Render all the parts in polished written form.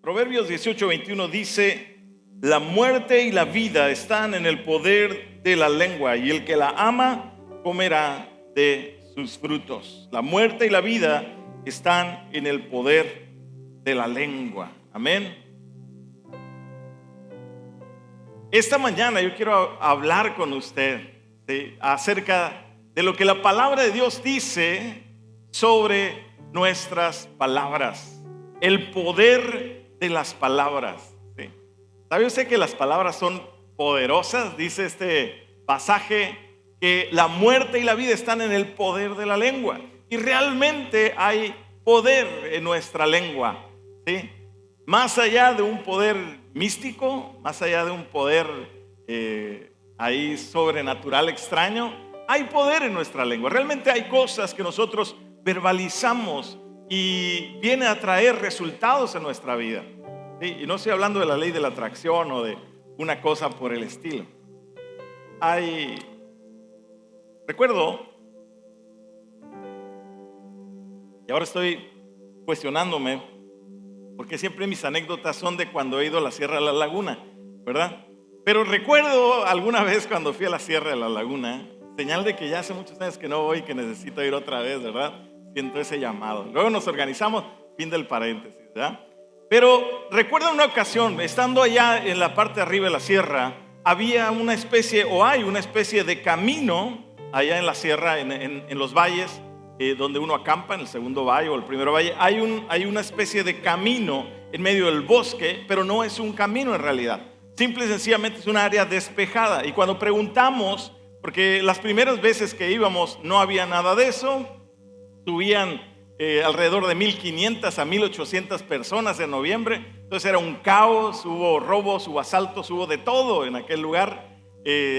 Proverbios 18:21 dice: la muerte y la vida están en el poder de la lengua, y el que la ama comerá de sus frutos. La muerte y la vida están en el poder de la lengua. Amén. Esta mañana yo quiero hablar con usted, ¿sí?, acerca de lo que la palabra de Dios dice sobre nuestras palabras, el poder de las palabras, ¿sí? ¿Sabe usted que las palabras son poderosas? Dice este pasaje que la muerte y la vida están en el poder de la lengua, y realmente hay poder en nuestra lengua, ¿sí? Más allá de un poder místico, más allá de un poder ahí sobrenatural extraño, hay poder en nuestra lengua. Realmente hay cosas que nosotros verbalizamos y viene a traer resultados en nuestra vida, ¿sí? Y no estoy hablando de la ley de la atracción o de una cosa por el estilo. Recuerdo, y ahora estoy cuestionándome, porque siempre mis anécdotas son de cuando he ido a la Sierra de la Laguna, ¿verdad? Pero recuerdo alguna vez cuando fui a la Sierra de la Laguna, señal de que ya hace muchos años que no voy y que necesito ir otra vez, ¿verdad? Siento ese llamado. Luego nos organizamos, fin del paréntesis, ¿verdad? Pero recuerdo una ocasión, estando allá en la parte de arriba de la sierra, había una especie, o hay una especie de camino allá en la sierra, en los valles, donde uno acampa, en el segundo valle o el primero valle. Hay una especie de camino en medio del bosque, pero no es un camino en realidad. Simple y sencillamente es un área despejada. Y cuando preguntamos, porque las primeras veces que íbamos no había nada de eso, subían alrededor de 1,500 a 1,800 personas en noviembre. Entonces era un caos, hubo robos, hubo asaltos, hubo de todo en aquel lugar,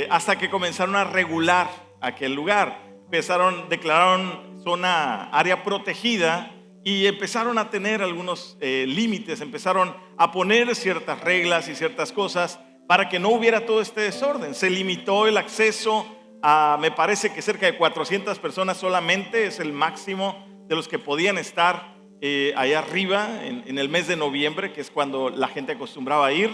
hasta que comenzaron a regular aquel lugar. Declararon zona, área protegida, y empezaron a tener algunos límites, empezaron a poner ciertas reglas y ciertas cosas para que no hubiera todo este desorden. Se limitó el acceso a, me parece que cerca de 400 personas solamente es el máximo de los que podían estar allá arriba en el mes de noviembre, que es cuando la gente acostumbraba a ir.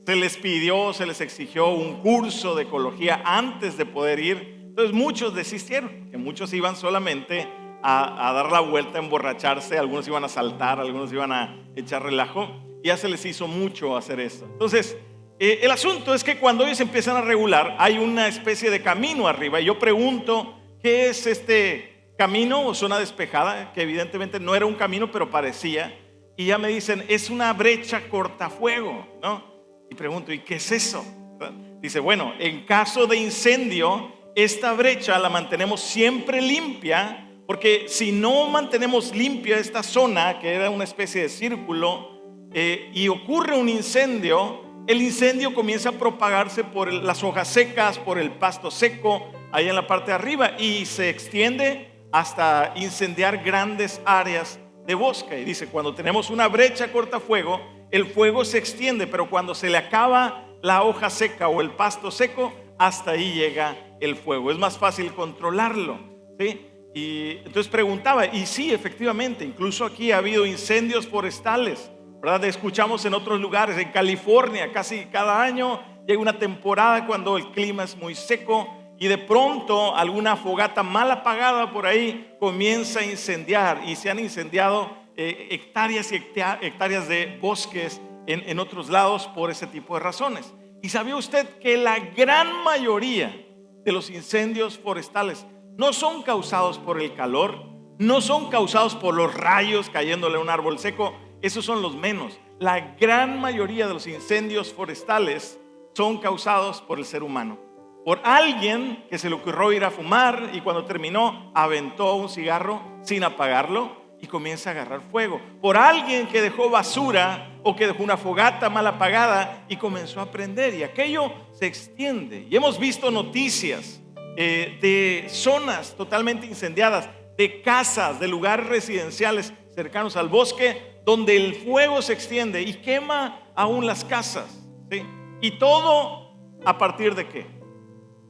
Se les exigió un curso de ecología antes de poder ir. Entonces muchos desistieron, que muchos iban solamente a dar la vuelta, a emborracharse, algunos iban a saltar, algunos iban a echar relajo, y ya se les hizo mucho hacer eso. Entonces el asunto es que cuando ellos empiezan a regular, hay una especie de camino arriba, y yo pregunto, ¿qué es este camino o zona despejada? Que evidentemente no era un camino, pero parecía, y ya me dicen, es una brecha cortafuego, ¿no? Y pregunto, ¿y qué es eso? ¿Verdad? Dice, bueno, en caso de incendio, esta brecha la mantenemos siempre limpia, porque si no mantenemos limpia esta zona, que era una especie de círculo, y ocurre un incendio, el incendio comienza a propagarse por las hojas secas, por el pasto seco, ahí en la parte de arriba, y se extiende hasta incendiar grandes áreas de bosque. Y dice, cuando tenemos una brecha cortafuego, el fuego se extiende, pero cuando se le acaba la hoja seca o el pasto seco, hasta ahí llega el fuego. Es más fácil controlarlo, ¿sí? Y entonces preguntaba, y sí, efectivamente, incluso aquí ha habido incendios forestales, ¿verdad? Escuchamos en otros lugares, en California, casi cada año llega una temporada cuando el clima es muy seco, y de pronto alguna fogata mal apagada por ahí comienza a incendiar, y se han incendiado hectáreas y hectáreas de bosques en otros lados por ese tipo de razones. ¿Y sabía usted que la gran mayoría de los incendios forestales no son causados por el calor, no son causados por los rayos cayéndole a un árbol seco? Esos son los menos. La gran mayoría de los incendios forestales son causados por el ser humano, por alguien que se le ocurrió ir a fumar y cuando terminó aventó un cigarro sin apagarlo y comienza a agarrar fuego, por alguien que dejó basura o que dejó una fogata mal apagada y comenzó a prender, y aquello se extiende. Y hemos visto noticias de zonas totalmente incendiadas, de casas, de lugares residenciales cercanos al bosque, donde el fuego se extiende y quema aún las casas, ¿sí? Y todo a partir de ¿qué?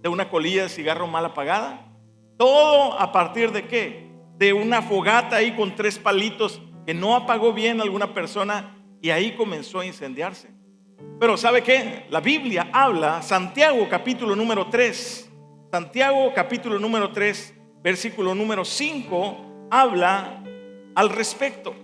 De una colilla de cigarro mal apagada. Todo a partir de ¿qué? De una fogata ahí con 3 palitos que no apagó bien alguna persona y ahí comenzó a incendiarse. Pero ¿sabe qué? La Biblia habla, Santiago capítulo número 3, Santiago capítulo número 3, versículo número 5, habla al respecto.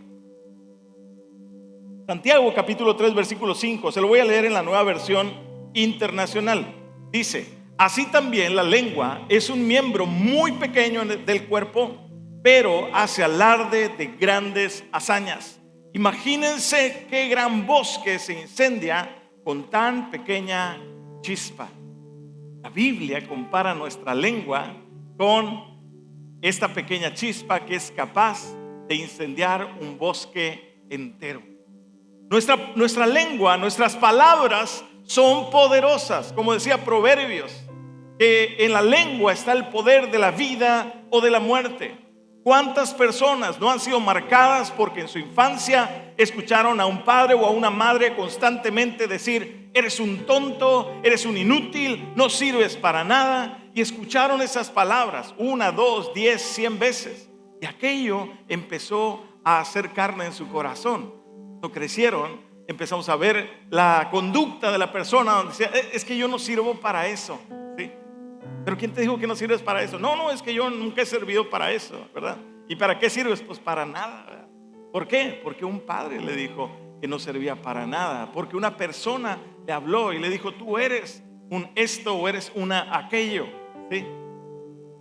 Santiago capítulo 3, versículo 5, se lo voy a leer en la Nueva Versión Internacional. Dice: así también la lengua es un miembro muy pequeño del cuerpo, pero hace alarde de grandes hazañas. Imagínense qué gran bosque se incendia con tan pequeña chispa. La Biblia compara nuestra lengua con esta pequeña chispa que es capaz de incendiar un bosque entero. Nuestra lengua, nuestras palabras son poderosas. Como decía Proverbios, que en la lengua está el poder de la vida o de la muerte. ¿Cuántas personas no han sido marcadas porque en su infancia escucharon a un padre o a una madre constantemente decir: eres un tonto, eres un inútil, no sirves para nada? Y escucharon esas palabras 1, 2, 10, 100 veces, y aquello empezó a hacer carne en su corazón. Cuando crecieron, empezamos a ver la conducta de la persona, donde decía: es que yo no sirvo para eso, ¿sí? Pero ¿quién te dijo que no sirves para eso? No, es que yo nunca he servido para eso, ¿verdad? ¿Y para qué sirves? Pues para nada, ¿verdad? ¿Por qué? Porque un padre le dijo que no servía para nada. Porque una persona le habló y le dijo: tú eres un esto o eres una aquello, ¿sí?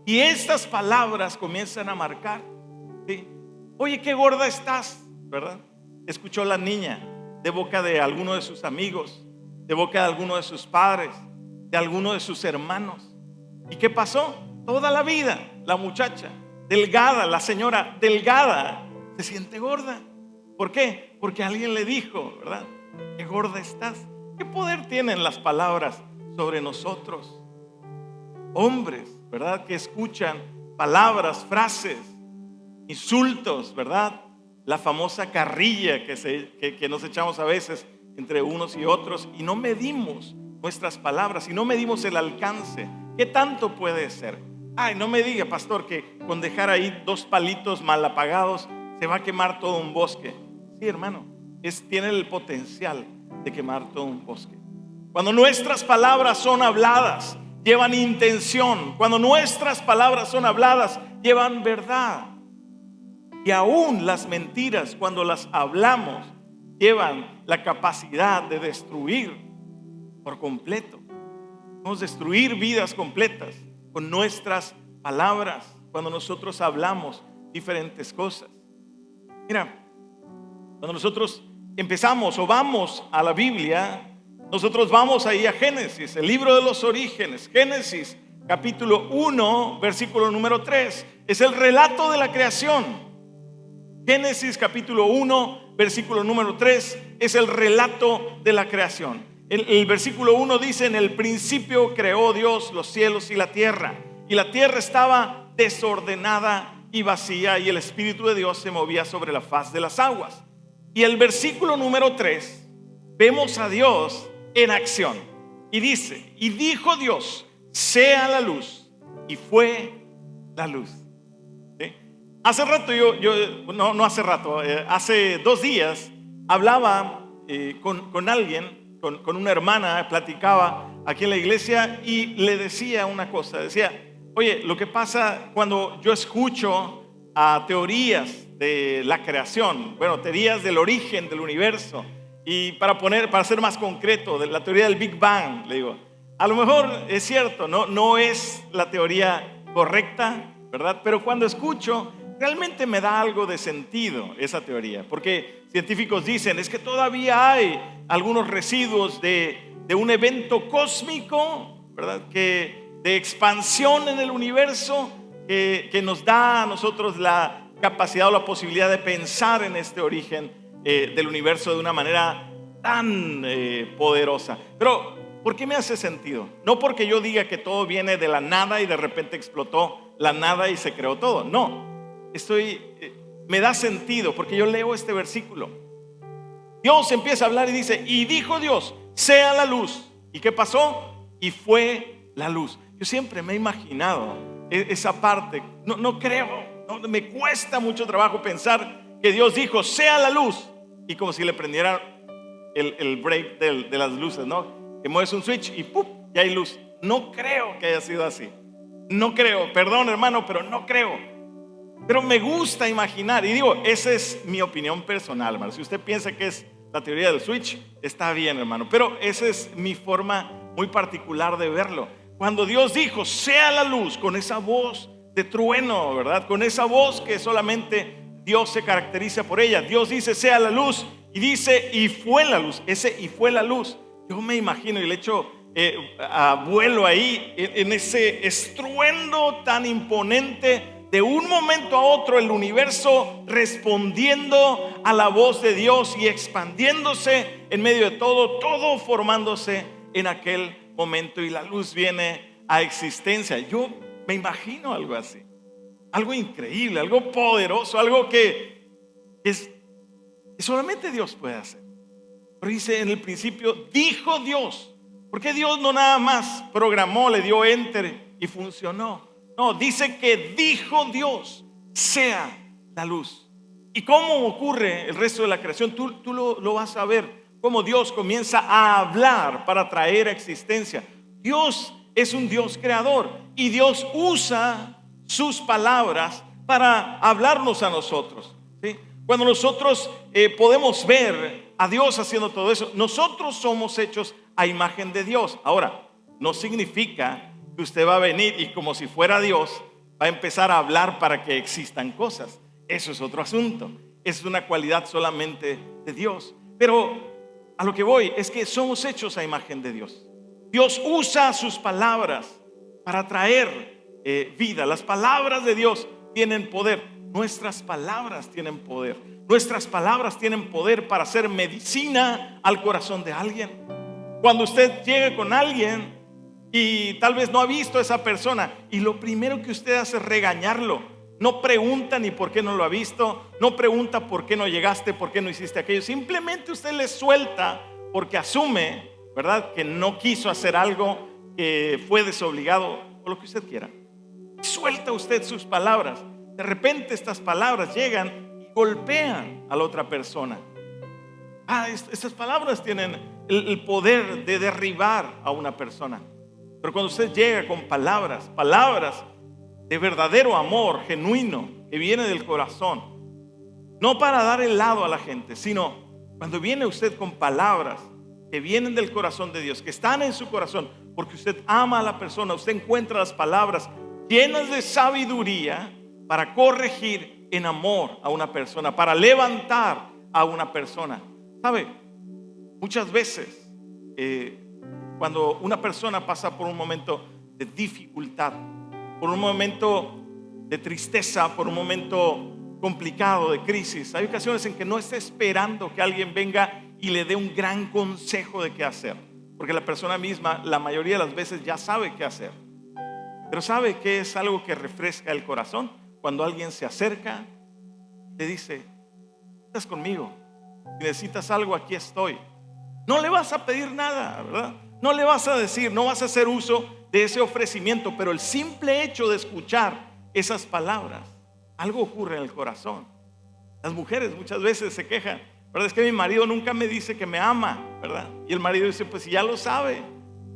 Y estas palabras comienzan a marcar, ¿sí? Oye, qué gorda estás, ¿verdad? Escuchó la niña de boca de alguno de sus amigos, de boca de alguno de sus padres, de alguno de sus hermanos. ¿Y qué pasó? Toda la vida la muchacha delgada, la señora delgada, se siente gorda. ¿Por qué? Porque alguien le dijo, ¿verdad? Qué gorda estás. ¿Qué poder tienen las palabras sobre nosotros? Hombres, ¿verdad? Que escuchan palabras, frases, insultos, ¿verdad? La famosa carrilla que nos echamos a veces entre unos y otros, y no medimos nuestras palabras y no medimos el alcance. ¿Qué tanto puede ser? Ay, no me diga, pastor, que con dejar ahí 2 palitos mal apagados se va a quemar todo un bosque. Sí, hermano, tiene el potencial de quemar todo un bosque. Cuando nuestras palabras son habladas, llevan intención. Cuando nuestras palabras son habladas, llevan verdad. Y aún las mentiras, cuando las hablamos, llevan la capacidad de destruir por completo. Podemos destruir vidas completas con nuestras palabras cuando nosotros hablamos diferentes cosas. Mira, cuando nosotros empezamos o vamos a la Biblia, nosotros vamos ahí a Génesis, el libro de los orígenes. Génesis capítulo 1, versículo número 3, es el relato de la creación. Génesis capítulo 1, versículo número 3 es el relato de la creación. El versículo 1 dice: en el principio creó Dios los cielos y la tierra estaba desordenada y vacía, y el Espíritu de Dios se movía sobre la faz de las aguas. Y el versículo número 3, vemos a Dios en acción, y dice: y dijo Dios, sea la luz, y fue la luz. ¿Sí? Hace rato hace 2 días hablaba con alguien, con una hermana, platicaba aquí en la iglesia y le decía una cosa. Decía: oye, lo que pasa cuando yo escucho a teorías de la creación, bueno, teorías del origen del universo, y para ser más concreto, de la teoría del Big Bang, le digo, a lo mejor es cierto, no es la teoría correcta, ¿verdad? Pero cuando escucho, realmente me da algo de sentido esa teoría, porque científicos dicen: es que todavía hay algunos residuos de un evento cósmico, ¿verdad? De expansión en el universo, que nos da a nosotros la capacidad o la posibilidad de pensar en este origen del universo de una manera tan poderosa. Pero ¿por qué me hace sentido? No porque yo diga que todo viene de la nada y de repente explotó la nada y se creó todo. No, me da sentido porque yo leo este versículo. Dios empieza a hablar y dice: y dijo Dios, sea la luz. ¿Y qué pasó? Y fue la luz. Yo siempre me he imaginado esa parte. No creo, me cuesta mucho trabajo pensar que Dios dijo: sea la luz, y como si le prendiera el break de las luces, ¿no? Que mueves un switch y ¡pum! Ya hay luz. No creo que haya sido así. No creo, perdón hermano, pero no creo. Pero me gusta imaginar, y digo, esa es mi opinión personal, hermano. Si usted piensa que es la teoría del switch, está bien, hermano. Pero esa es mi forma muy particular de verlo. Cuando Dios dijo, sea la luz, con esa voz de trueno, ¿verdad? Con esa voz que solamente Dios se caracteriza por ella. Dios dice, sea la luz, y dice, y fue la luz. Ese y fue la luz. Yo me imagino y le echo vuelo ahí en ese estruendo tan imponente. De un momento a otro el universo respondiendo a la voz de Dios y expandiéndose en medio de todo formándose en aquel momento, y la luz viene a existencia. Yo me imagino algo así, algo increíble, algo poderoso, algo que solamente Dios puede hacer. Pero dice, en el principio dijo Dios, porque Dios no nada más programó, le dio enter y funcionó. No, dice que dijo Dios, sea la luz. ¿Y cómo ocurre el resto de la creación? Tú lo vas a ver, cómo Dios comienza a hablar para traer a existencia. Dios es un Dios creador y Dios usa sus palabras para hablarnos a nosotros, ¿sí? Cuando nosotros podemos ver a Dios haciendo todo eso, nosotros somos hechos a imagen de Dios. Ahora, no significa que usted va a venir y como si fuera Dios va a empezar a hablar para que existan cosas. Eso es otro asunto. Es una cualidad solamente de Dios. Pero a lo que voy es que somos hechos a imagen de Dios. Dios usa sus palabras para traer vida. Las palabras de Dios tienen poder. Nuestras palabras tienen poder. Nuestras palabras tienen poder para hacer medicina al corazón de alguien. Cuando usted llegue con alguien y tal vez no ha visto a esa persona, y lo primero que usted hace es regañarlo, no pregunta ni por qué no lo ha visto, no pregunta por qué no llegaste, por qué no hiciste aquello, simplemente usted le suelta porque asume, ¿verdad?, que no quiso hacer algo, que fue desobligado o lo que usted quiera. Suelta usted sus palabras. De repente estas palabras llegan y golpean a la otra persona. Estas palabras tienen el poder de derribar a una persona. Pero cuando usted llega con palabras de verdadero amor genuino que viene del corazón, no para dar helado a la gente, sino cuando viene usted con palabras que vienen del corazón de Dios, que están en su corazón, porque usted ama a la persona, usted encuentra las palabras llenas de sabiduría para corregir en amor a una persona, para levantar a una persona. ¿Sabe? Muchas veces cuando una persona pasa por un momento de dificultad, por un momento de tristeza, por un momento complicado de crisis, hay ocasiones en que no está esperando que alguien venga y le dé un gran consejo de qué hacer, porque la persona misma la mayoría de las veces ya sabe qué hacer. Pero ¿sabe qué es algo que refresca el corazón? Cuando alguien se acerca, te dice, estás conmigo, si necesitas algo, aquí estoy. No le vas a pedir nada, ¿verdad? No le vas a decir, no vas a hacer uso de ese ofrecimiento, pero el simple hecho de escuchar esas palabras, algo ocurre en el corazón. Las mujeres muchas veces se quejan, ¿verdad? Es que mi marido nunca me dice que me ama, ¿verdad? Y el marido dice, pues si ya lo sabe.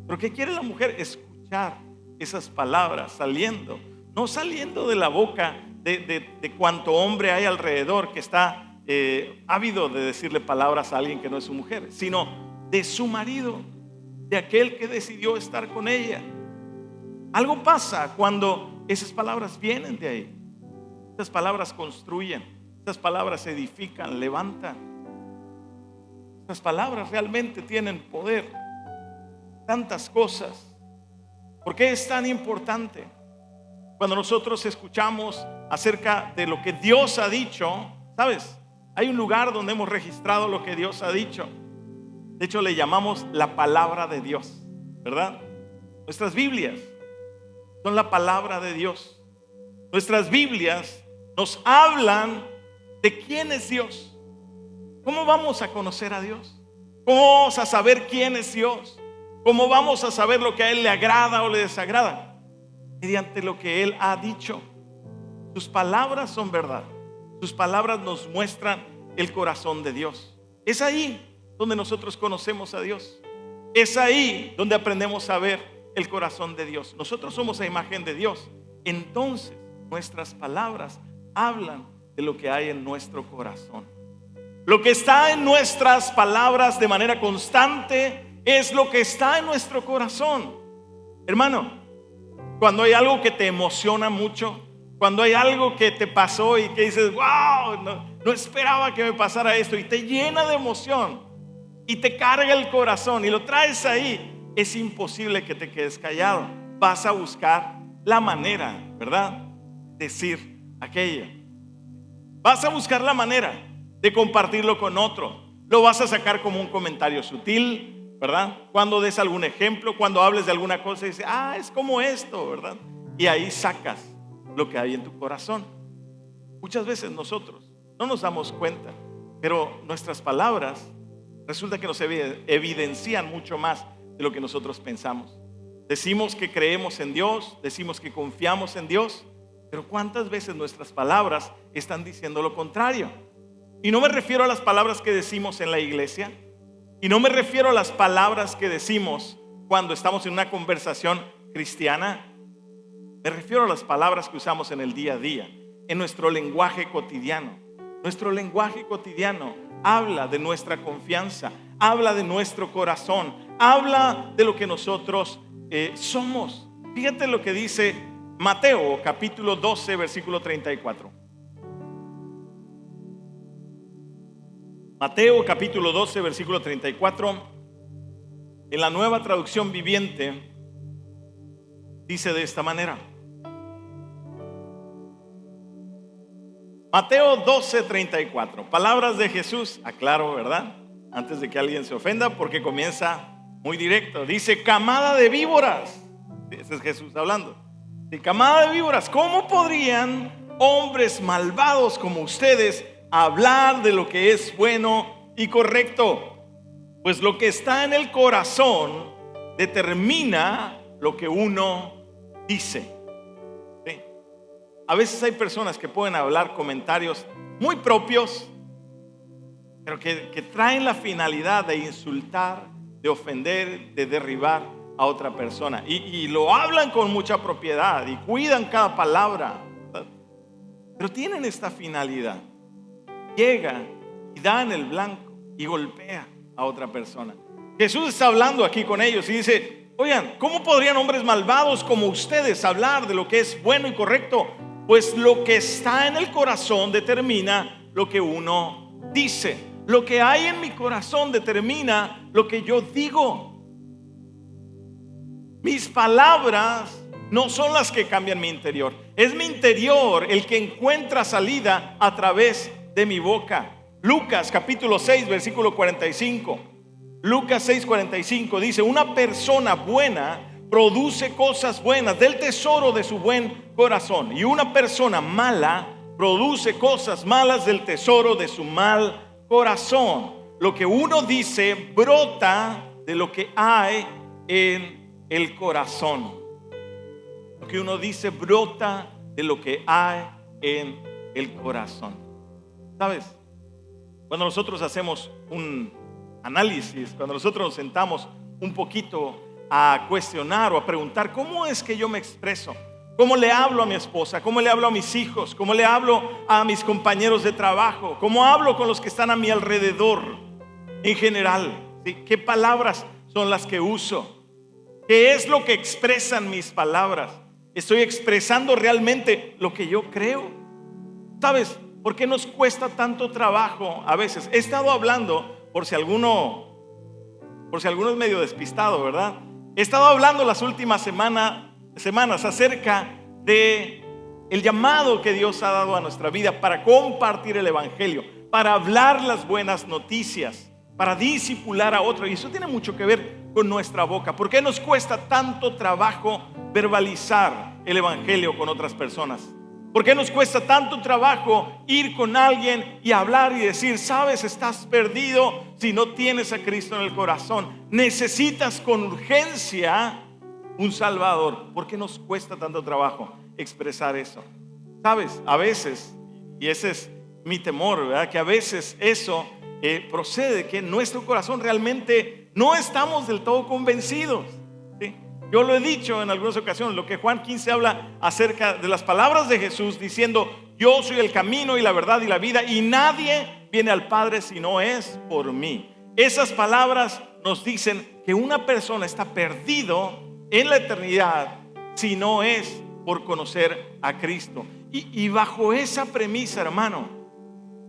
Pero ¿qué quiere la mujer? Escuchar esas palabras saliendo, no saliendo de la boca de cuanto hombre hay alrededor que está ávido de decirle palabras a alguien que no es su mujer, sino de su marido, de aquel que decidió estar con ella. Algo pasa cuando esas palabras vienen de ahí. Esas palabras construyen, esas palabras edifican, levantan. Esas palabras realmente tienen poder. Tantas cosas. ¿Por qué es tan importante? Cuando nosotros escuchamos acerca de lo que Dios ha dicho, ¿sabes? Hay un lugar donde hemos registrado lo que Dios ha dicho. De hecho, le llamamos la palabra de Dios, ¿verdad? Nuestras Biblias son la palabra de Dios. Nuestras Biblias nos hablan de quién es Dios. ¿Cómo vamos a conocer a Dios? ¿Cómo vamos a saber quién es Dios? ¿Cómo vamos a saber lo que a Él le agrada o le desagrada? Mediante lo que Él ha dicho. Sus palabras son verdad. Sus palabras nos muestran el corazón de Dios. Es ahí donde nosotros conocemos a Dios. Es ahí donde aprendemos a ver el corazón de Dios. Nosotros somos la imagen de Dios. Entonces nuestras palabras hablan de lo que hay en nuestro corazón. Lo que está en nuestras palabras de manera constante es lo que está en nuestro corazón. Hermano, cuando hay algo que te emociona mucho, cuando hay algo que te pasó y que dices, wow, no esperaba que me pasara esto, y te llena de emoción y te carga el corazón y lo traes ahí, es imposible que te quedes callado. Vas a buscar la manera, ¿verdad?, decir aquello. Vas a buscar la manera de compartirlo con otro. Lo vas a sacar como un comentario sutil, ¿verdad? Cuando des algún ejemplo, cuando hables de alguna cosa y dices, es como esto, ¿verdad? Y ahí sacas lo que hay en tu corazón. Muchas veces nosotros no nos damos cuenta, pero nuestras palabras resulta que nos evidencian mucho más de lo que nosotros pensamos. Decimos que creemos en Dios, decimos que confiamos en Dios, pero ¿cuántas veces nuestras palabras están diciendo lo contrario? Y no me refiero a las palabras que decimos en la iglesia, y no me refiero a las palabras que decimos cuando estamos en una conversación cristiana. Me refiero a las palabras que usamos en el día a día, en nuestro lenguaje cotidiano. Nuestro lenguaje cotidiano habla de nuestra confianza, habla de nuestro corazón, habla de lo que nosotros somos. Fíjate lo que dice Mateo capítulo 12 versículo 34. Mateo capítulo 12 versículo 34. En la Nueva Traducción Viviente dice de esta manera. Mateo 12:34. Palabras de Jesús, aclaro, ¿verdad? Antes de que alguien se ofenda, porque comienza muy directo. Dice, camada de víboras. Ese es Jesús hablando. De camada de víboras, ¿cómo podrían hombres malvados como ustedes hablar de lo que es bueno y correcto? Pues lo que está en el corazón determina lo que uno dice. ¿Sí? A veces hay personas que pueden hablar comentarios muy propios, pero que traen la finalidad de insultar, de ofender, de derribar a otra persona, y lo hablan con mucha propiedad y cuidan cada palabra, ¿verdad? Pero tienen esta finalidad. Llega y da en el blanco y golpea a otra persona. Jesús está hablando aquí con ellos y dice, oigan, ¿cómo podrían hombres malvados como ustedes hablar de lo que es bueno y correcto? Pues lo que está en el corazón determina lo que uno dice. Lo que hay en mi corazón determina lo que yo digo. Mis palabras no son las que cambian mi interior. Es mi interior el que encuentra salida a través de mi boca. Lucas capítulo 6 versículo 45. Lucas 6:45 dice, una persona buena produce cosas buenas del tesoro de su buen corazón, y una persona mala produce cosas malas del tesoro de su mal corazón. Lo que uno dice brota de lo que hay en el corazón. Lo que uno dice brota de lo que hay en el corazón. ¿Sabes? Cuando nosotros hacemos un análisis, cuando nosotros nos sentamos un poquito a cuestionar o a preguntar, ¿cómo es que yo me expreso? ¿Cómo le hablo a mi esposa? ¿Cómo le hablo a mis hijos? ¿Cómo le hablo a mis compañeros de trabajo? ¿Cómo hablo con los que están a mi alrededor en general? ¿Sí? ¿Qué palabras son las que uso? ¿Qué es lo que expresan mis palabras? ¿Estoy expresando realmente lo que yo creo? ¿Sabes por qué nos cuesta tanto trabajo a veces? He estado hablando, por si alguno es medio despistado, ¿verdad? He estado hablando las últimas semanas acerca de el llamado que Dios ha dado a nuestra vida para compartir el evangelio, para hablar las buenas noticias, para discipular a otro. Y eso tiene mucho que ver con nuestra boca. ¿Por qué nos cuesta tanto trabajo verbalizar el evangelio con otras personas? ¿Por qué nos cuesta tanto trabajo ir con alguien y hablar y decir, sabes, estás perdido si no tienes a Cristo en el corazón? Necesitas con urgencia un Salvador. ¿Por qué nos cuesta tanto trabajo expresar eso? Sabes, a veces, y ese es mi temor, ¿verdad? Que a veces eso procede, que en nuestro corazón realmente no estamos del todo convencidos, ¿sí? Yo lo he dicho en algunas ocasiones, lo que Juan 15 habla acerca de las palabras de Jesús, diciendo: yo soy el camino y la verdad y la vida, y nadie viene al Padre si no es por mí. Esas palabras nos dicen que una persona está perdido en la eternidad si no es por conocer a Cristo. Y bajo esa premisa, hermano,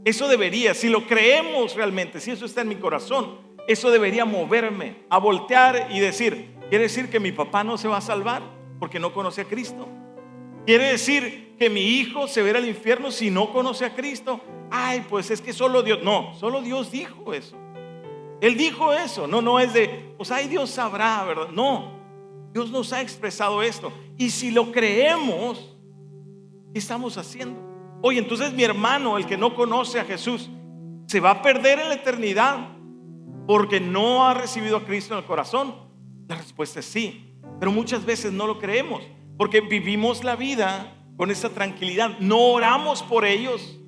eso debería, si lo creemos realmente, si eso está en mi corazón, eso debería moverme a voltear y decir: ¿quiere decir que mi papá no se va a salvar porque no conoce a Cristo? ¿Quiere decir que mi hijo se va a ir al infierno si no conoce a Cristo? Ay, pues es que solo Dios. No, solo Dios dijo eso. Él dijo eso. No es de, pues ay, Dios sabrá, ¿verdad? No, Dios nos ha expresado esto. Y si lo creemos, ¿qué estamos haciendo? Oye, entonces mi hermano, el que no conoce a Jesús, ¿se va a perder en la eternidad porque no ha recibido a Cristo en el corazón? La respuesta es sí, pero muchas veces no lo creemos, porque vivimos la vida con esa tranquilidad. No oramos por ellos,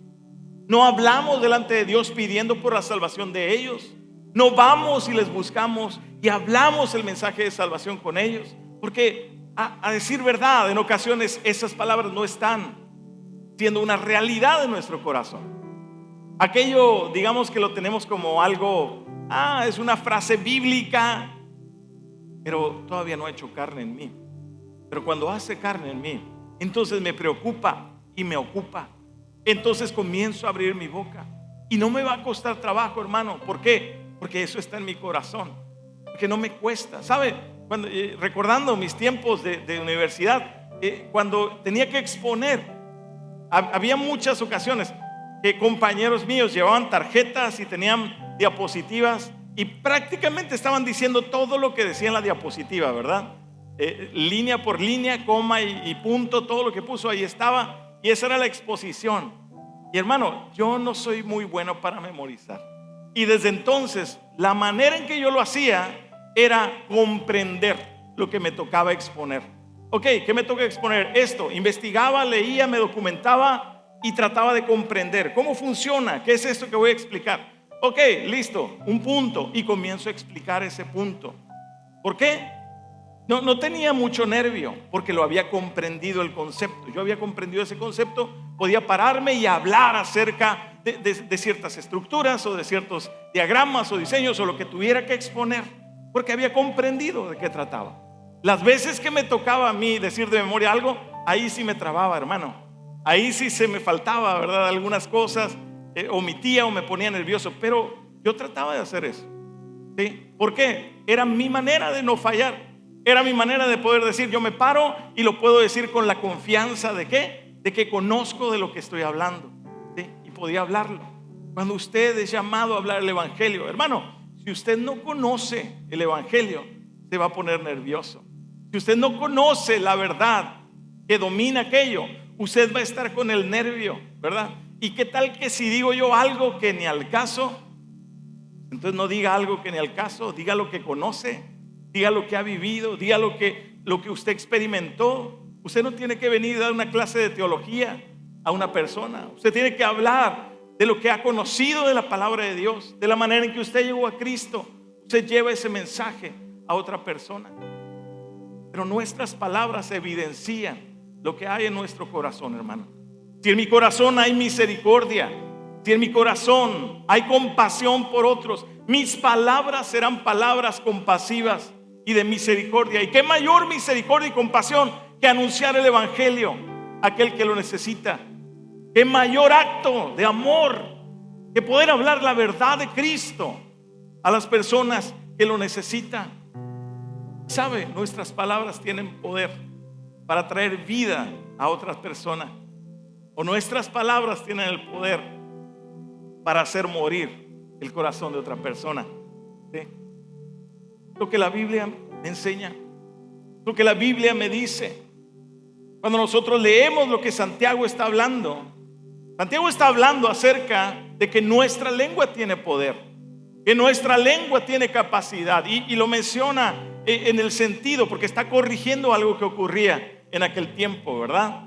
no hablamos delante de Dios pidiendo por la salvación de ellos, no vamos y les buscamos y hablamos el mensaje de salvación con ellos, porque a decir verdad, en ocasiones esas palabras no están siendo una realidad en nuestro corazón. Aquello, digamos que lo tenemos como algo, es una frase bíblica, pero todavía no ha hecho carne en mí. Pero cuando hace carne en mí, entonces me preocupa y me ocupa. Entonces comienzo a abrir mi boca y no me va a costar trabajo, hermano. ¿Por qué? Porque eso está en mi corazón, porque no me cuesta. ¿Sabe? Cuando, recordando mis tiempos de universidad, cuando tenía que exponer, había muchas ocasiones que compañeros míos llevaban tarjetas y tenían diapositivas y prácticamente estaban diciendo todo lo que decía en la diapositiva, ¿verdad? Línea por línea, coma y punto, todo lo que puso ahí estaba, y esa era la exposición. Y hermano, yo no soy muy bueno para memorizar, y desde entonces la manera en que yo lo hacía era comprender lo que me tocaba exponer. Ok, ¿qué me toca exponer? Esto, investigaba, leía, me documentaba y trataba de comprender cómo funciona, qué es esto que voy a explicar. Ok, listo, un punto, y comienzo a explicar ese punto. ¿Por qué? No tenía mucho nervio, porque lo había comprendido el concepto. Yo había comprendido ese concepto, podía pararme y hablar acerca de ciertas estructuras o de ciertos diagramas o diseños o lo que tuviera que exponer, porque había comprendido de qué trataba. Las veces que me tocaba a mí decir de memoria algo, ahí sí me trababa, hermano. Ahí sí se me faltaba, ¿verdad? Algunas cosas, omitía o me ponía nervioso, pero yo trataba de hacer eso, ¿sí? ¿Por qué? Era mi manera de no fallar. Era mi manera de poder decir, yo me paro y lo puedo decir con la confianza de ¿qué? De que conozco de lo que estoy hablando, ¿sí? Y podía hablarlo. Cuando usted es llamado a hablar el evangelio, hermano, si usted no conoce el evangelio, se va a poner nervioso. Si usted no conoce la verdad que domina aquello, usted va a estar con el nervio, ¿verdad? ¿Y qué tal que si digo yo algo que ni al caso? Entonces no diga algo que ni al caso, diga lo que conoce, diga lo que ha vivido, diga lo que usted experimentó. Usted no tiene que venir a dar una clase de teología a una persona. Usted tiene que hablar de lo que ha conocido de la palabra de Dios, de la manera en que usted llegó a Cristo. Usted lleva ese mensaje a otra persona. Pero nuestras palabras evidencian lo que hay en nuestro corazón, hermano. Si en mi corazón hay misericordia, si en mi corazón hay compasión por otros, mis palabras serán palabras compasivas y de misericordia. Y qué mayor misericordia y compasión que anunciar el evangelio a aquel que lo necesita. Qué mayor acto de amor que poder hablar la verdad de Cristo a las personas que lo necesitan. ¿Sabe? Nuestras palabras tienen poder para traer vida a otras personas, o nuestras palabras tienen el poder para hacer morir el corazón de otra persona, ¿sí? Lo que la Biblia me enseña, lo que la Biblia me dice. Cuando nosotros leemos lo que Santiago está hablando acerca de que nuestra lengua tiene poder, que nuestra lengua tiene capacidad, y lo menciona en el sentido, porque está corrigiendo algo que ocurría en aquel tiempo, ¿verdad?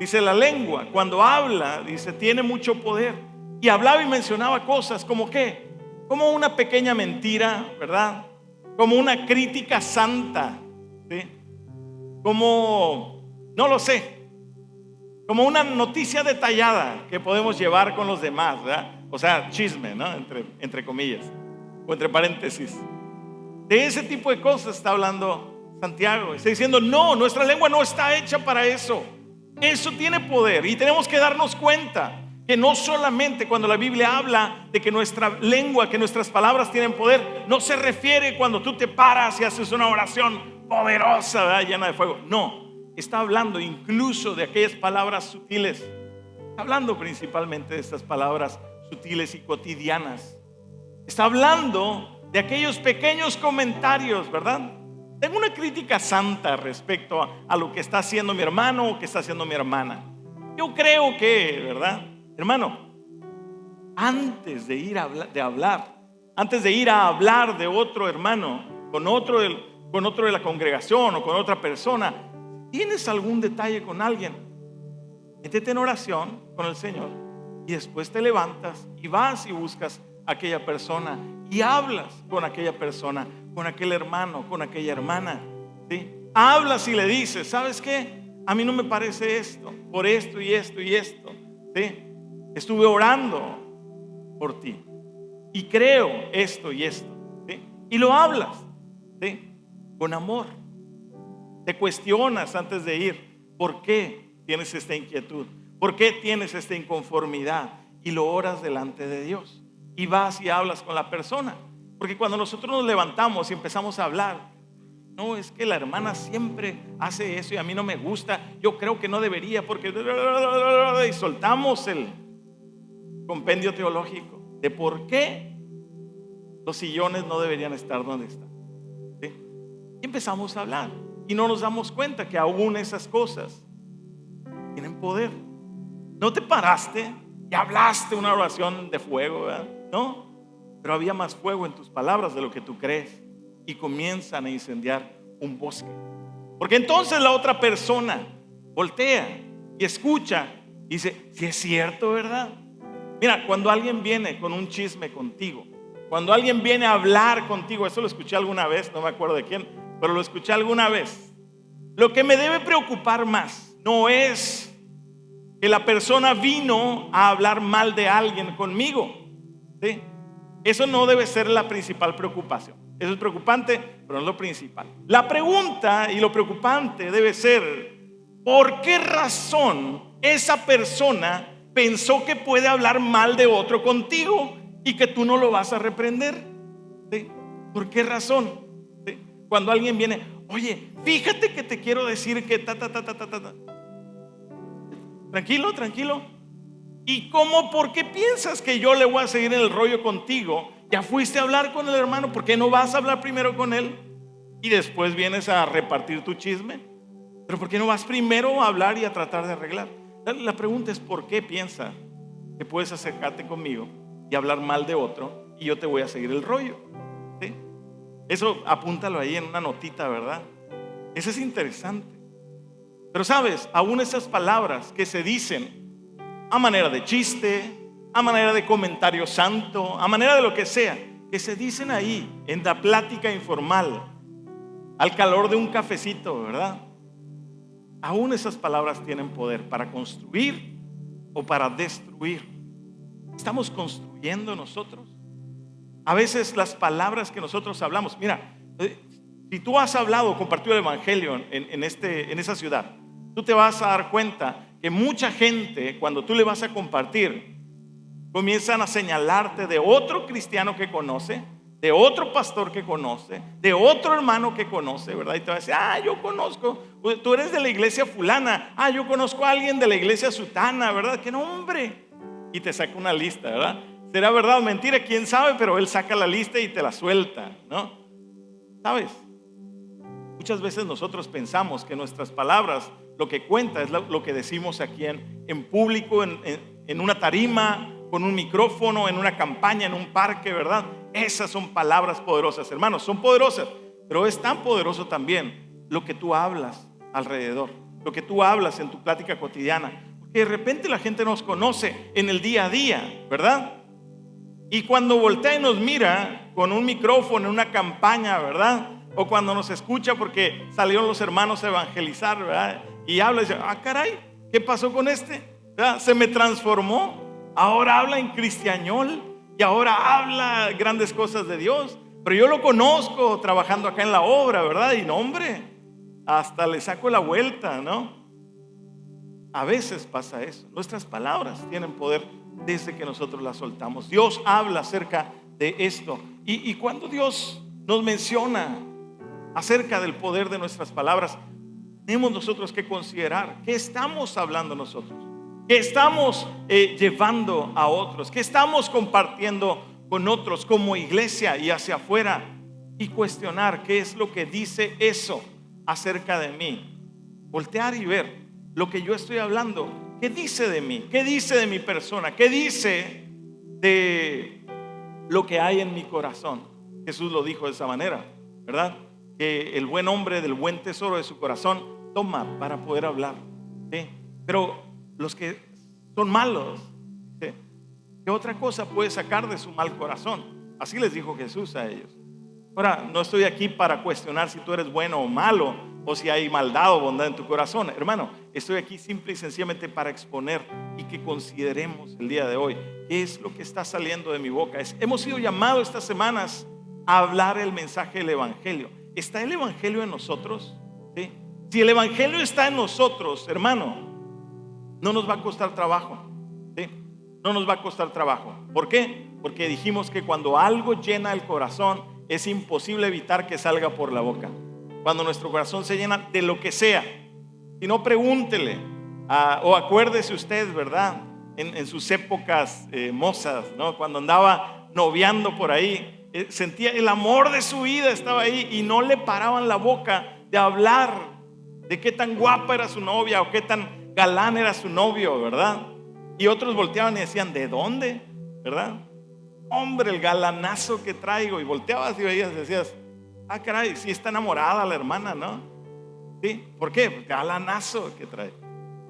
Dice la lengua, cuando habla, dice, tiene mucho poder. Y hablaba y mencionaba cosas como ¿qué? Como una pequeña mentira, ¿verdad? Como una crítica santa, ¿sí? Como, no lo sé, como una noticia detallada que podemos llevar con los demás, ¿verdad? O sea, chisme, ¿no? Entre comillas, o entre paréntesis. De ese tipo de cosas está hablando Santiago. Está diciendo, no, nuestra lengua no está hecha para eso. Eso tiene poder y tenemos que darnos cuenta que no solamente cuando la Biblia habla de que nuestra lengua, que nuestras palabras tienen poder, no se refiere cuando tú te paras y haces una oración poderosa, ¿verdad? Llena de fuego. No, está hablando incluso de aquellas palabras sutiles. Está hablando principalmente de estas palabras sutiles y cotidianas. Está hablando de aquellos pequeños comentarios, ¿verdad? Tengo una crítica santa respecto a lo que está haciendo mi hermano o que está haciendo mi hermana. Yo creo que, ¿verdad? Hermano, antes de ir a hablar, antes de ir a hablar de otro hermano con otro de la congregación o con otra persona, ¿tienes algún detalle con alguien? Métete en oración con el Señor y después te levantas y vas y buscas a aquella persona y hablas con aquella persona, con aquel hermano, con aquella hermana, ¿sí? Hablas y le dices, ¿sabes qué? A mí no me parece esto, por esto y esto y esto, ¿sí? Estuve orando por ti y creo esto y esto, ¿sí? Y lo hablas, ¿sí? Con amor. Te cuestionas antes de ir, ¿por qué tienes esta inquietud? ¿Por qué tienes esta inconformidad? Y lo oras delante de Dios y vas y hablas con la persona. Porque cuando nosotros nos levantamos y empezamos a hablar, no, es que la hermana siempre hace eso y a mí no me gusta, yo creo que no debería porque... Y soltamos el compendio teológico de por qué los sillones no deberían estar donde están, ¿sí? Y empezamos a hablar y no nos damos cuenta que aún esas cosas tienen poder. No te paraste y hablaste una oración de fuego, ¿verdad? No, pero había más fuego en tus palabras de lo que tú crees y comienzan a incendiar un bosque. Porque entonces la otra persona voltea y escucha y dice, si es cierto, ¿verdad? Mira, cuando alguien viene con un chisme contigo, cuando alguien viene a hablar contigo, eso lo escuché alguna vez, no me acuerdo de quién, pero lo escuché alguna vez. Lo que me debe preocupar más no es que la persona vino a hablar mal de alguien conmigo, ¿sí? Eso no debe ser la principal preocupación. Eso es preocupante, pero no es lo principal. La pregunta y lo preocupante debe ser, ¿por qué razón esa persona pensó que puede hablar mal de otro contigo y que tú no lo vas a reprender? ¿Sí? ¿Por qué razón? ¿Sí? Cuando alguien viene, oye, fíjate que te quiero decir que Tranquilo, tranquilo. ¿Y cómo? ¿Por qué piensas que yo le voy a seguir en el rollo contigo? Ya fuiste a hablar con el hermano, ¿por qué no vas a hablar primero con él y después vienes a repartir tu chisme? Pero ¿por qué no vas primero a hablar y a tratar de arreglar? La pregunta es, ¿por qué piensa que puedes acercarte conmigo y hablar mal de otro y yo te voy a seguir el rollo? ¿Sí? Eso apúntalo ahí en una notita, ¿verdad? Eso es interesante. Pero sabes, aún esas palabras que se dicen a manera de chiste, a manera de comentario santo, a manera de lo que sea, que se dicen ahí en la plática informal, al calor de un cafecito, ¿verdad? Aún esas palabras tienen poder para construir o para destruir. Estamos construyendo nosotros. A veces las palabras que nosotros hablamos, mira, si tú has hablado o compartido el evangelio en esa ciudad, tú te vas a dar cuenta que mucha gente, cuando tú le vas a compartir, comienzan a señalarte de otro cristiano que conoce, de otro pastor que conoce, de otro hermano que conoce, ¿verdad? Y te va a decir, yo conozco, tú eres de la iglesia fulana, yo conozco a alguien de la iglesia sutana, ¿verdad? ¡Qué nombre! Y te saca una lista, ¿verdad? ¿Será verdad o mentira? ¿Quién sabe? Pero él saca la lista y te la suelta, ¿no? ¿Sabes? Muchas veces nosotros pensamos que nuestras palabras, lo que cuenta es lo que decimos aquí en público, en una tarima, con un micrófono, en una campaña, en un parque, ¿verdad? Esas son palabras poderosas, hermanos, son poderosas, pero es tan poderoso también lo que tú hablas alrededor. lo que tú hablas en tu plática cotidiana. Porque de repente la gente nos conoce en el día a día, ¿verdad? Y cuando voltea y nos mira con un micrófono en una campaña, ¿verdad? O cuando nos escucha porque salieron los hermanos a evangelizar, ¿verdad? Y habla y dice, ah, caray, ¿qué pasó con este? ¿Verdad? Se me transformó. Ahora habla en cristiañol y ahora habla grandes cosas de Dios. Pero yo lo conozco trabajando acá en la obra, ¿verdad? Y no, hombre, hasta le saco la vuelta, ¿no? A veces pasa eso. Nuestras palabras tienen poder desde que nosotros las soltamos. Dios habla acerca de esto. Y cuando Dios nos menciona acerca del poder de nuestras palabras, tenemos nosotros que considerar qué estamos hablando nosotros, qué estamos llevando a otros, qué estamos compartiendo con otros como iglesia y hacia afuera, y cuestionar qué es lo que dice eso acerca de mí. Voltear y ver lo que yo estoy hablando, qué dice de mí, qué dice de mi persona, qué dice de lo que hay en mi corazón. Jesús lo dijo de esa manera, ¿verdad? Que el buen hombre del buen tesoro de su corazón toma para poder hablar, ¿sí? Pero los que son malos, ¿sí? ¿Qué otra cosa puede sacar de su mal corazón? Así les dijo Jesús a ellos. Ahora, no estoy aquí para cuestionar si tú eres bueno o malo, o si hay maldad o bondad en tu corazón, hermano. Estoy aquí simple y sencillamente para exponer y que consideremos el día de hoy qué es lo que está saliendo de mi boca. Hemos sido llamados estas semanas a hablar el mensaje del evangelio. ¿Está el evangelio en nosotros? ¿Sí? Si el evangelio está en nosotros, hermano, no nos va a costar trabajo, ¿sí? No nos va a costar trabajo. ¿Por qué? Porque dijimos que cuando algo llena el corazón, es imposible evitar que salga por la boca. Cuando nuestro corazón se llena de lo que sea, si no, pregúntele o acuérdese usted, ¿verdad? En sus épocas mozas, ¿no? Cuando andaba noviando por ahí, sentía el amor de su vida, estaba ahí y no le paraban la boca de hablar de qué tan guapa era su novia o qué tan galán era su novio, ¿verdad? Y otros volteaban y decían, ¿de dónde? ¿Verdad? Hombre, el galanazo que traigo. Y volteabas y veías y decías, ah, caray, sí está enamorada la hermana, ¿no? ¿Sí? ¿Por qué? Galanazo que trae.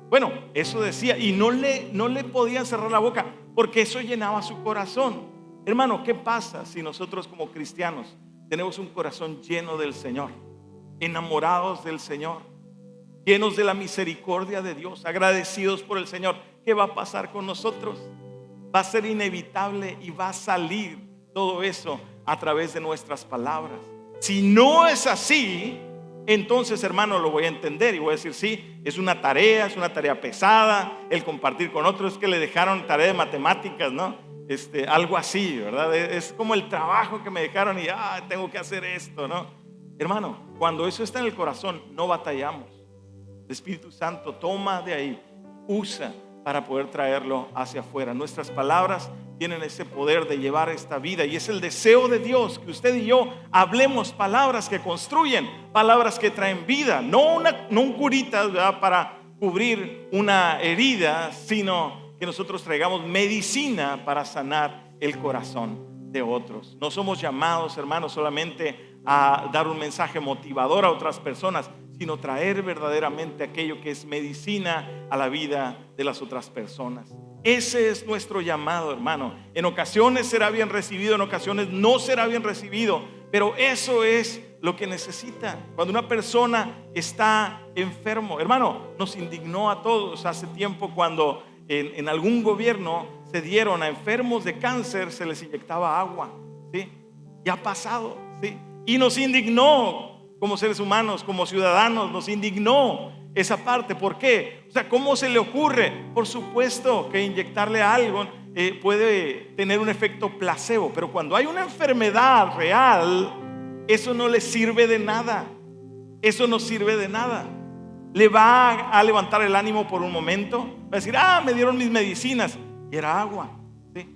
Bueno, eso decía. Y no le podían cerrar la boca, porque eso llenaba su corazón. Hermano, ¿qué pasa si nosotros como cristianos tenemos un corazón lleno del Señor, enamorados del Señor, llenos de la misericordia de Dios, agradecidos por el Señor? ¿Qué va a pasar con nosotros? Va a ser inevitable y va a salir todo eso a través de nuestras palabras. Si no es así, entonces, hermano, lo voy a entender y voy a decir, sí, es una tarea pesada el compartir con otros. Es que le dejaron tarea de matemáticas, ¿no? Algo así, ¿verdad? Es como el trabajo que me dejaron y tengo que hacer esto, ¿no? Hermano, cuando eso está en el corazón, no batallamos. El Espíritu Santo toma de ahí, usa para poder traerlo hacia afuera. Nuestras palabras tienen ese poder de llevar esta vida, y es el deseo de Dios que usted y yo hablemos palabras que construyen, palabras que traen vida, no un curita, ¿verdad?, para cubrir una herida, sino que nosotros traigamos medicina para sanar el corazón de otros. No somos llamados, hermanos, solamente a dar un mensaje motivador a otras personas, sino traer verdaderamente aquello que es medicina a la vida de las otras personas. Ese es nuestro llamado, hermano. En ocasiones será bien recibido, en ocasiones no será bien recibido, pero eso es lo que necesita. Cuando una persona está enfermo, hermano, nos indignó a todos hace tiempo cuando en algún gobierno se dieron a enfermos de cáncer, se les inyectaba agua, ¿sí? Y ha pasado, ¿sí? Y nos indignó como seres humanos, como ciudadanos, nos indignó esa parte. ¿Por qué? O sea, ¿cómo se le ocurre? Por supuesto que inyectarle algo puede tener un efecto placebo, pero cuando hay una enfermedad real, eso no le sirve de nada. Eso no sirve de nada. Le va a levantar el ánimo por un momento, va a decir, me dieron mis medicinas, y era agua, ¿sí?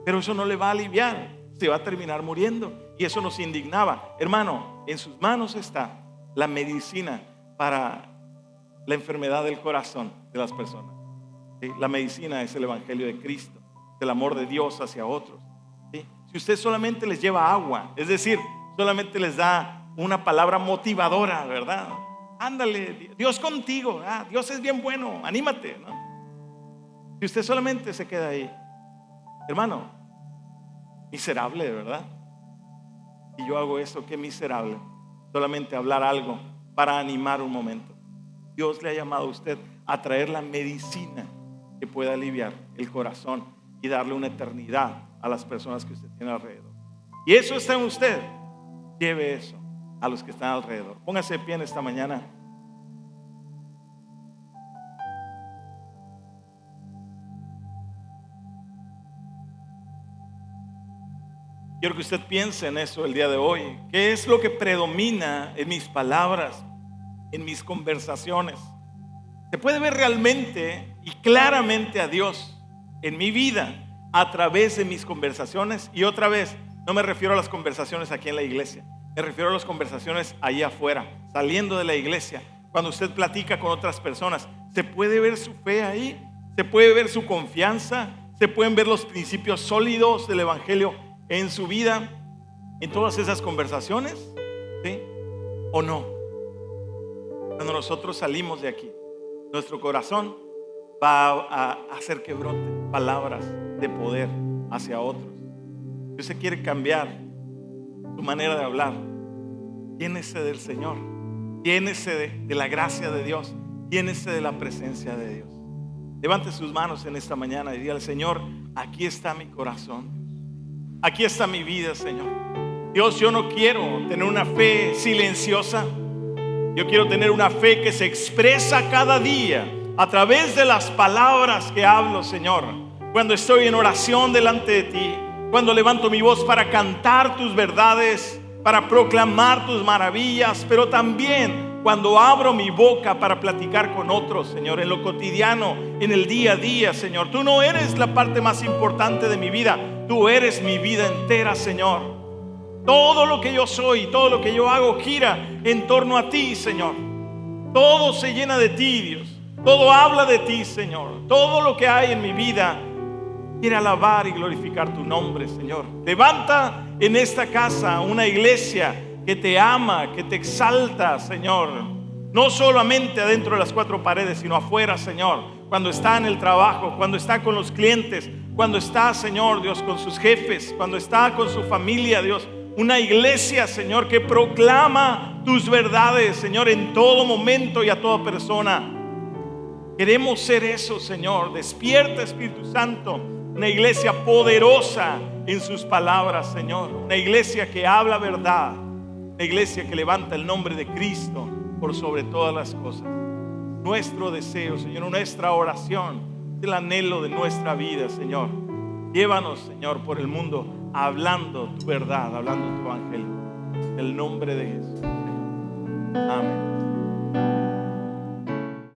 Pero eso no le va a aliviar, se va a terminar muriendo. Y eso nos indignaba. Hermano, en sus manos está la medicina para la enfermedad del corazón de las personas, ¿sí? La medicina es el evangelio de Cristo, el amor de Dios hacia otros, ¿sí? Si usted solamente les lleva agua, es decir, solamente les da una palabra motivadora, ¿verdad? ándale, Dios contigo, Dios es bien bueno, anímate, ¿no? Si usted solamente se queda ahí, hermano, miserable, ¿verdad? Y yo hago eso, qué miserable, solamente hablar algo para animar un momento. Dios le ha llamado a usted a traer la medicina que pueda aliviar el corazón y darle una eternidad a las personas que usted tiene alrededor. Y eso está en usted. Lleve eso a los que están alrededor. Póngase de pie en esta mañana. Quiero que usted piense en eso el día de hoy. ¿Qué es lo que predomina en mis palabras, en mis conversaciones? Se puede ver realmente y claramente a Dios en mi vida a través de mis conversaciones. Y otra vez, no me refiero a las conversaciones aquí en la iglesia, me refiero a las conversaciones allá afuera, saliendo de la iglesia. Cuando usted platica con otras personas, se puede ver su fe ahí, se puede ver su confianza, se pueden ver los principios sólidos del evangelio en su vida, en todas esas conversaciones, ¿sí? ¿O no? Cuando nosotros salimos de aquí, nuestro corazón va a hacer que broten palabras de poder hacia otros. Si usted quiere cambiar su manera de hablar, llénese del Señor, llénese de la gracia de Dios, llénese de la presencia de Dios. Levante sus manos en esta mañana y diga al Señor: aquí está mi corazón, aquí está mi vida, Señor. Dios, yo no quiero tener una fe silenciosa. Yo quiero tener una fe que se expresa cada día a través de las palabras que hablo, Señor. Cuando estoy en oración delante de ti, cuando levanto mi voz para cantar tus verdades, para proclamar tus maravillas, pero también cuando abro mi boca para platicar con otros, Señor, en lo cotidiano, en el día a día, Señor. Tú no eres la parte más importante de mi vida, tú eres mi vida entera, Señor. Todo lo que yo soy, todo lo que yo hago gira en torno a ti, Señor. Todo se llena de ti, Dios. Todo habla de ti, Señor. Todo lo que hay en mi vida quiere alabar y glorificar tu nombre, Señor. Levanta en esta casa una iglesia que te ama, que te exalta, Señor. No solamente adentro de las cuatro paredes, sino afuera, Señor. Cuando está en el trabajo, cuando está con los clientes, cuando está, Señor Dios, con sus jefes, cuando está con su familia, Dios. Una iglesia, Señor, que proclama tus verdades, Señor, en todo momento y a toda persona. Queremos ser eso, Señor. Despierta, Espíritu Santo, una iglesia poderosa en sus palabras, Señor. Una iglesia que habla verdad, una iglesia que levanta el nombre de Cristo por sobre todas las cosas. Nuestro deseo, Señor, nuestra oración, el anhelo de nuestra vida, Señor. Llévanos, Señor, por el mundo hablando tu verdad, hablando tu evangelio. En el nombre de Jesús. Amén.